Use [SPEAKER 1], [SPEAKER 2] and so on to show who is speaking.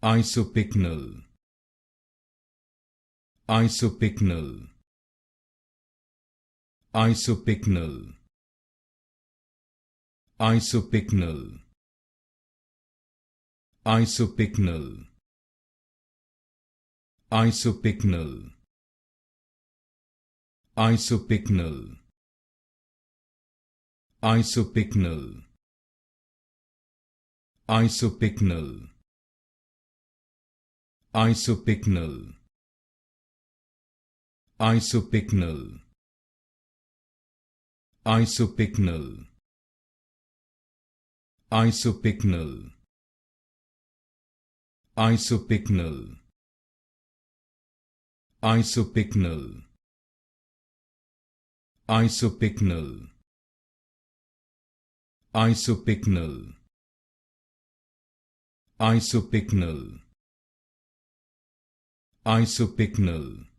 [SPEAKER 1] Isopycnal, Isopycnal, Isopycnal, Isopycnal, Isopycnal, Isopycnal, Isopycnal, Isopycnal, Isopycnal, Isopycnal, Isopycnal, Isopycnal, Isopycnal, Isopycnal, Isopycnal, Isopycnal, Isopycnal, Isopycnal, Isopycnal,